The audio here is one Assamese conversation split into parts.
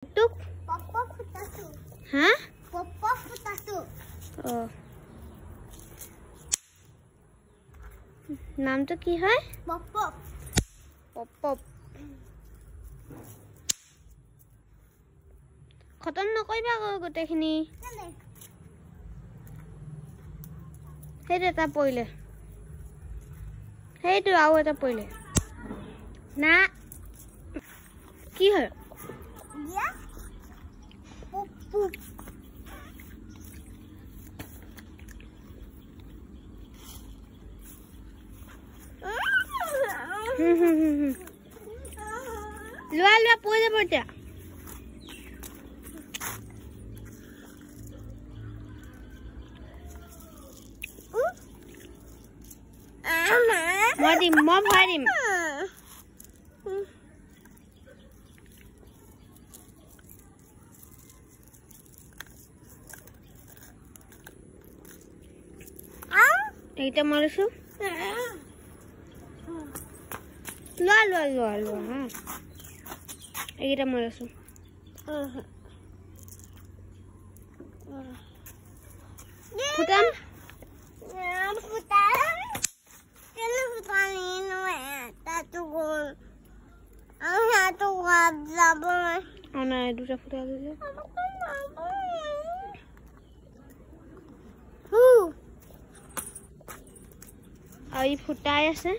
টুক পপ্পা ফুটাছো হ্যাঁ পপ্পা ফুটাছো ও নামটো কি হয় পপ্পা পপ খতম নকৰিবা গোটেইখিনি সেইটো এটা পৰিলে সেইটো আৰু এটা পৰিলে না কি হয় দিয়া পপ্পু লোৱা লোৱা পৰি যাব এতিয়া মই দিম মই ভৰাই দিম এইটা মই লৈছো লোৱা লোৱা লোৱা লোৱা হা এইটা মই লৈছো ফুটাম নাই দুটা ফুটা দিলে আৰু ই ফুটাই আছে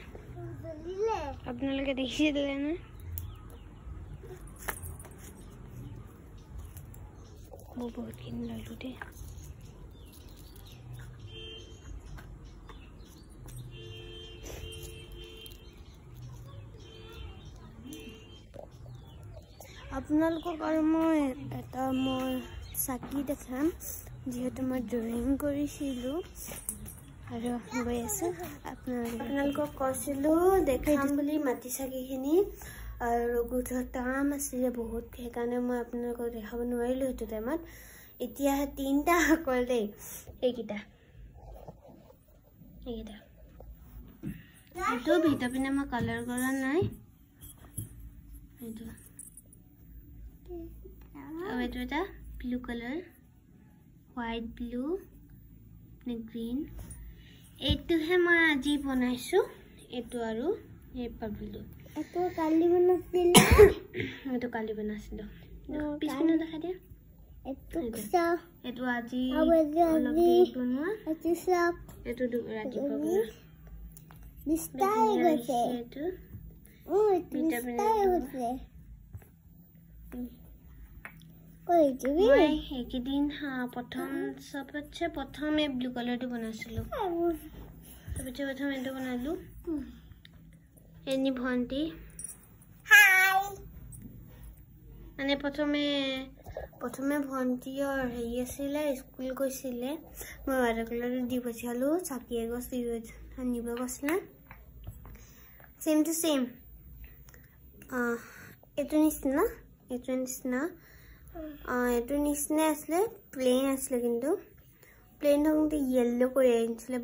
আপোনালোকে দেখিছিলে নে বহুতখিনি ললো দেই আপোনালোকক আৰু মই এটা চাকি দেখাম যিহেতু মই ড্ৰয়িং কৰিছিলোঁ আৰু গৈ আছোঁ আপোনালোকক কৈছিলোঁ দেখাম বুলি মাটি চাকিখিনি আৰু গোটৰ কাম আছিলে বহুত সেইকাৰণে মই আপোনালোকক দেখাব নোৱাৰিলোঁ সেইটো টাইমত এতিয়া 3টা অকল দেই এইকেইটা এইটো ভিতৰ পিনে মই কালাৰ কৰা নাই এইটো আৰু এইটো এটা ব্লু কালাৰ হোৱাইট ব্লু নে গ্ৰীণ এইটোহে মই আজি বনাইছোঁ এইটো আৰু এই পাৰ্পলটো এইটো কালি বনাইছিলোঁ পিছপিনে দেখা দিয়া এইটো আজি অলপ দেৰি বনোৱা এইটো ৰাতিপুৱা এইকেইদিন প্ৰথম এই ব্লু কালাৰটো বনাইছিলোঁ প্ৰথম এইটো বনালোঁ এনি ভণ্টি মানে প্ৰথমে ভণ্টিৰ হেৰি আছিলে স্কুল গৈছিলে মই ৱাটাৰ কালাৰটো দি পঠিয়ালোঁ চাকি এগছ নিব গৈছিলে চেম টু চেম এইটো নিচিনা আছিলে প্লেইন আছিলে কিন্তু প্লেইন থাকোঁতে য়েল্লো কৰি আনিছিলে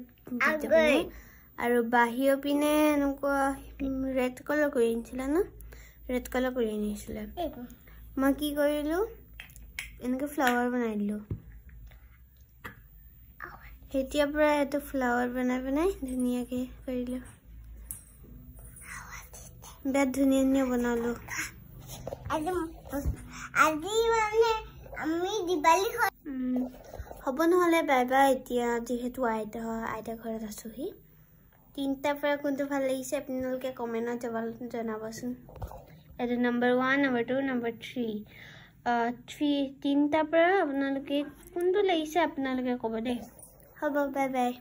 আৰু বাহিৰৰ পিনে এনেকুৱা ৰেড কালাৰ কৰি আনিছিলে মই কি কৰিলোঁ এনেকৈ ফ্লাৱাৰ বনাই দিলোঁ তেতিয়াৰ পৰা এইটো ফ্লাৱাৰ বনাই ধুনীয়াকৈ কৰিলোঁ বিৰাট ধুনীয়া বনালোঁ হ'ব নহ'লে বাই বাই এতিয়া যিহেতু আইতা ঘৰত আছোঁহি 3টাৰ পৰা কোনটো ভাল লাগিছে আপোনালোকে কমেণ্টত জনাবচোন এইটো নম্বৰ 1 নম্বৰ 2 নম্বৰ 3টাৰ পৰা আপোনালোকে কোনটো লাগিছে আপোনালোকে ক'ব দেই হ'ব বাই বাই